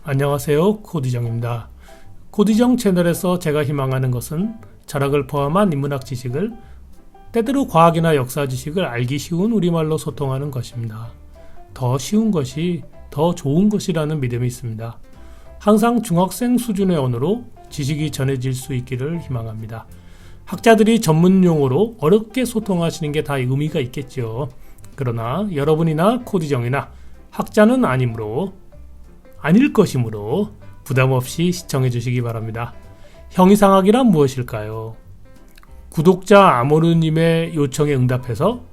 안녕하세요, 코디정입니다. 코디정 채널에서 제가 희망하는 것은 철학을 포함한 인문학 지식을, 때때로 과학이나 역사 지식을 알기 쉬운 우리말로 소통하는 것입니다. 더 쉬운 것이 더 좋은 것이라는 믿음이 있습니다. 항상 중학생 수준의 언어로 지식이 전해질 수 있기를 희망합니다. 학자들이 전문 용어로 어렵게 소통하시는 게 다 의미가 있겠죠. 그러나 여러분이나 코디정이나 학자는 아닐 것이므로 부담 없이 시청해 주시기 바랍니다. 형이상학이란 무엇일까요? 구독자 아모르님의 요청에 응답해서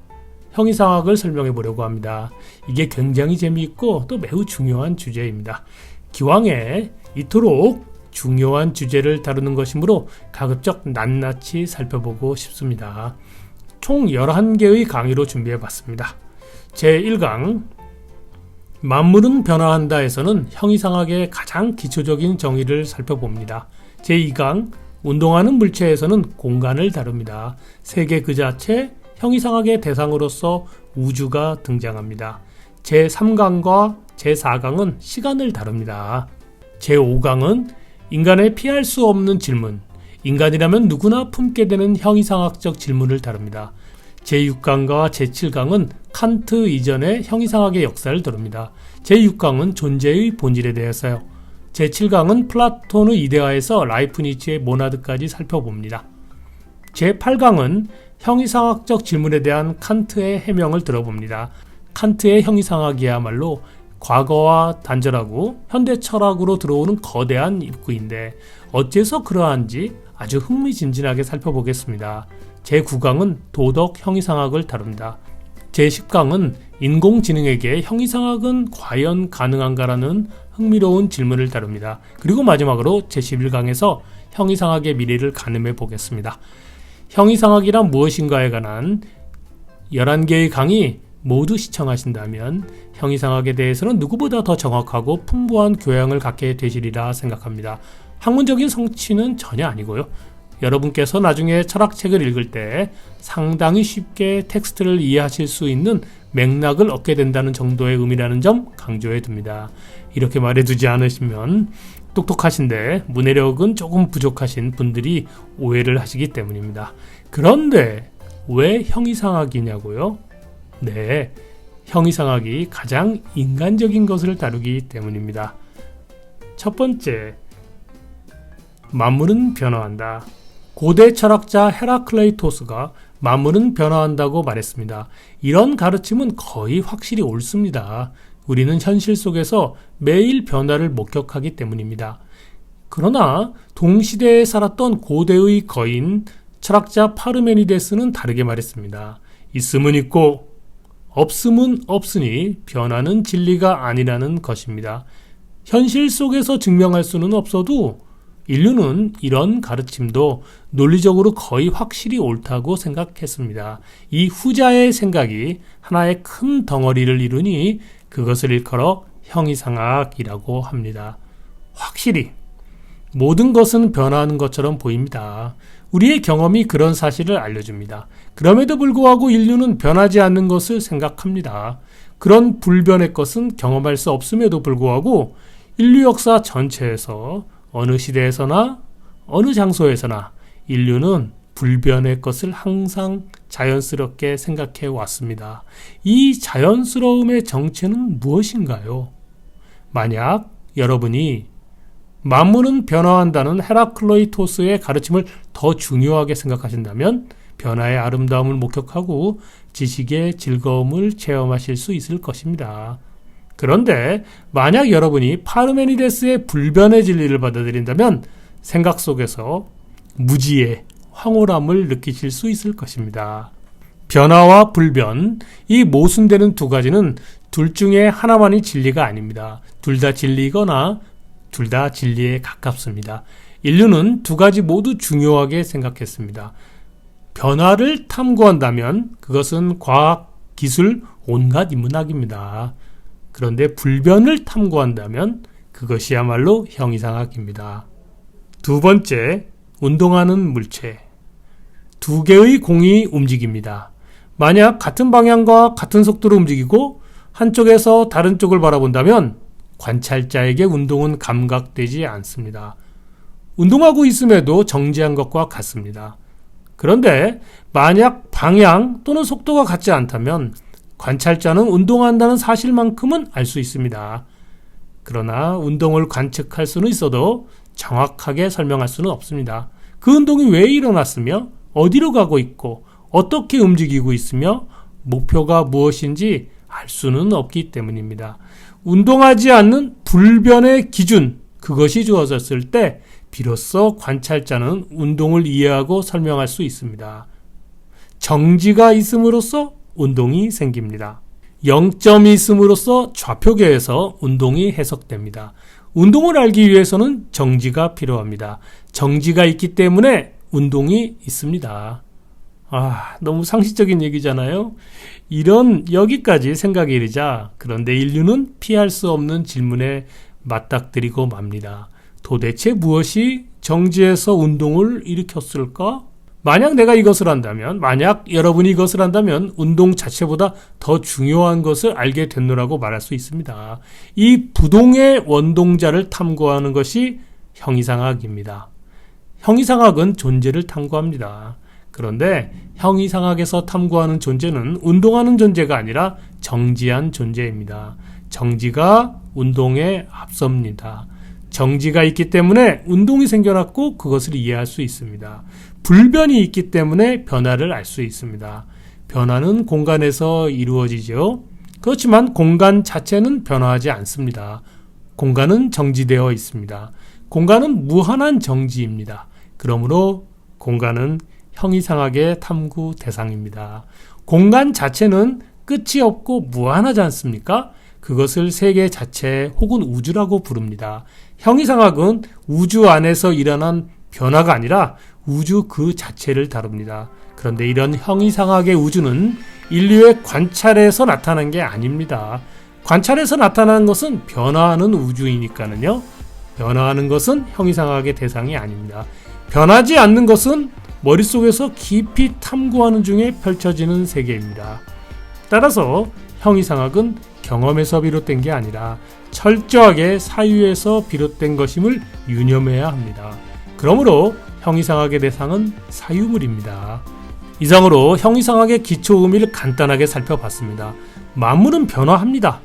형이상학을 설명해 보려고 합니다. 이게 굉장히 재미있고 또 매우 중요한 주제입니다. 기왕에 이토록 중요한 주제를 다루는 것이므로 가급적 낱낱이 살펴보고 싶습니다. 총 11개의 강의로 준비해 봤습니다. 제1강 만물은 변화한다에서는 형이상학의 가장 기초적인 정의를 살펴봅니다. 제2강 운동하는 물체에서는 공간을 다룹니다. 세계 그 자체, 형이상학의 대상으로서 우주가 등장합니다. 제3강과 제4강은 시간을 다룹니다. 제5강은 인간의 피할 수 없는 질문, 인간이라면 누구나 품게 되는 형이상학적 질문을 다룹니다. 제6강과 제7강은 칸트 이전의 형이상학의 역사를 다룹니다. 제6강은 존재의 본질에 대해서요. 제7강은 플라톤의 이데아에서 라이프니츠의 모나드까지 살펴봅니다. 제8강은 형이상학적 질문에 대한 칸트의 해명을 들어봅니다. 칸트의 형이상학이야말로 과거와 단절하고 현대 철학으로 들어오는 거대한 입구인데 어째서 그러한지 아주 흥미진진하게 살펴보겠습니다. 제9강은 도덕 형이상학을 다룬다. 제10강은 인공지능에게 형이상학은 과연 가능한가라는 흥미로운 질문을 다룹니다. 그리고 마지막으로 제11강에서 형이상학의 미래를 가늠해 보겠습니다. 형이상학이란 무엇인가에 관한 11개의 강의 모두 시청하신다면 형이상학에 대해서는 누구보다 더 정확하고 풍부한 교양을 갖게 되시리라 생각합니다. 학문적인 성취는 전혀 아니고요. 여러분께서 나중에 철학책을 읽을 때 상당히 쉽게 텍스트를 이해하실 수 있는 맥락을 얻게 된다는 정도의 의미라는 점 강조해 둡니다. 이렇게 말해두지 않으시면 똑똑하신데 문해력은 조금 부족하신 분들이 오해를 하시기 때문입니다. 그런데 왜 형이상학이냐고요? 네, 형이상학이 가장 인간적인 것을 다루기 때문입니다. 첫 번째, 만물은 변화한다. 고대 철학자 헤라클레이토스가 만물은 변화한다고 말했습니다. 이런 가르침은 거의 확실히 옳습니다. 우리는 현실 속에서 매일 변화를 목격하기 때문입니다. 그러나 동시대에 살았던 고대의 거인 철학자 파르메니데스는 다르게 말했습니다. 있음은 있고 없음은 없으니 변화는 진리가 아니라는 것입니다. 현실 속에서 증명할 수는 없어도 인류는 이런 가르침도 논리적으로 거의 확실히 옳다고 생각했습니다. 이 후자의 생각이 하나의 큰 덩어리를 이루니 그것을 일컬어 형이상학이라고 합니다. 확실히 모든 것은 변화하는 것처럼 보입니다. 우리의 경험이 그런 사실을 알려줍니다. 그럼에도 불구하고 인류는 변하지 않는 것을 생각합니다. 그런 불변의 것은 경험할 수 없음에도 불구하고 인류 역사 전체에서 어느 시대에서나 어느 장소에서나 인류는 불변의 것을 항상 자연스럽게 생각해 왔습니다. 이 자연스러움의 정체는 무엇인가요? 만약 여러분이 만물은 변화한다는 헤라클레이토스의 가르침을 더 중요하게 생각하신다면 변화의 아름다움을 목격하고 지식의 즐거움을 체험하실 수 있을 것입니다. 그런데 만약 여러분이 파르메니데스의 불변의 진리를 받아들인다면 생각 속에서 무지의 황홀함을 느끼실 수 있을 것입니다. 변화와 불변, 이 모순되는 두 가지는 둘 중에 하나만이 진리가 아닙니다. 둘 다 진리이거나 둘 다 진리에 가깝습니다. 인류는 두 가지 모두 중요하게 생각했습니다. 변화를 탐구한다면 그것은 과학, 기술, 온갖 인문학입니다. 그런데 불변을 탐구한다면 그것이야말로 형이상학입니다. 두 번째, 운동하는 물체. 두 개의 공이 움직입니다. 만약 같은 방향과 같은 속도로 움직이고 한쪽에서 다른 쪽을 바라본다면 관찰자에게 운동은 감각되지 않습니다. 운동하고 있음에도 정지한 것과 같습니다. 그런데 만약 방향 또는 속도가 같지 않다면 관찰자는 운동한다는 사실만큼은 알 수 있습니다. 그러나 운동을 관측할 수는 있어도 정확하게 설명할 수는 없습니다. 그 운동이 왜 일어났으며 어디로 가고 있고 어떻게 움직이고 있으며 목표가 무엇인지 알 수는 없기 때문입니다. 운동하지 않는 불변의 기준, 그것이 주어졌을 때 비로소 관찰자는 운동을 이해하고 설명할 수 있습니다. 정지가 있음으로써 운동이 생깁니다. 0점이 있음으로써 좌표계에서 운동이 해석됩니다. 운동을 알기 위해서는 정지가 필요합니다. 정지가 있기 때문에 운동이 있습니다. 너무 상식적인 얘기잖아요. 여기까지 생각이 이르자 그런데 인류는 피할 수 없는 질문에 맞닥뜨리고 맙니다. 도대체 무엇이 정지에서 운동을 일으켰을까? 만약 내가 이것을 한다면, 만약 여러분이 이것을 한다면 운동 자체보다 더 중요한 것을 알게 됐노라고 말할 수 있습니다. 이 부동의 원동자를 탐구하는 것이 형이상학입니다. 형이상학은 존재를 탐구합니다. 그런데 형이상학에서 탐구하는 존재는 운동하는 존재가 아니라 정지한 존재입니다. 정지가 운동에 앞섭니다. 정지가 있기 때문에 운동이 생겨났고 그것을 이해할 수 있습니다. 불변이 있기 때문에 변화를 알 수 있습니다. 변화는 공간에서 이루어지죠. 그렇지만 공간 자체는 변화하지 않습니다. 공간은 정지되어 있습니다. 공간은 무한한 정지입니다. 그러므로 공간은 형이상학의 탐구 대상입니다. 공간 자체는 끝이 없고 무한하지 않습니까? 그것을 세계 자체 혹은 우주라고 부릅니다. 형이상학은 우주 안에서 일어난 변화가 아니라 우주 그 자체를 다룹니다. 그런데 이런 형이상학의 우주는 인류의 관찰에서 나타난 게 아닙니다. 관찰에서 나타나는 것은 변화하는 우주이니까는요. 변화하는 것은 형이상학의 대상이 아닙니다. 변하지 않는 것은 머릿속에서 깊이 탐구하는 중에 펼쳐지는 세계입니다. 따라서 형이상학은 경험에서 비롯된 게 아니라 철저하게 사유에서 비롯된 것임을 유념해야 합니다. 그러므로 형이상학의 대상은 사유물입니다. 이상으로 형이상학의 기초 의미를 간단하게 살펴봤습니다. 만물은 변화합니다.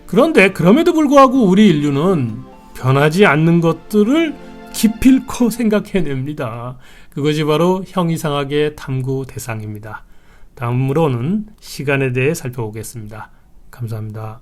그런데 그럼에도 불구하고 우리 인류는 변하지 않는 것들을 기필코 생각해냅니다. 그것이 바로 형이상학의 탐구 대상입니다. 다음으로는 시간에 대해 살펴보겠습니다. 감사합니다.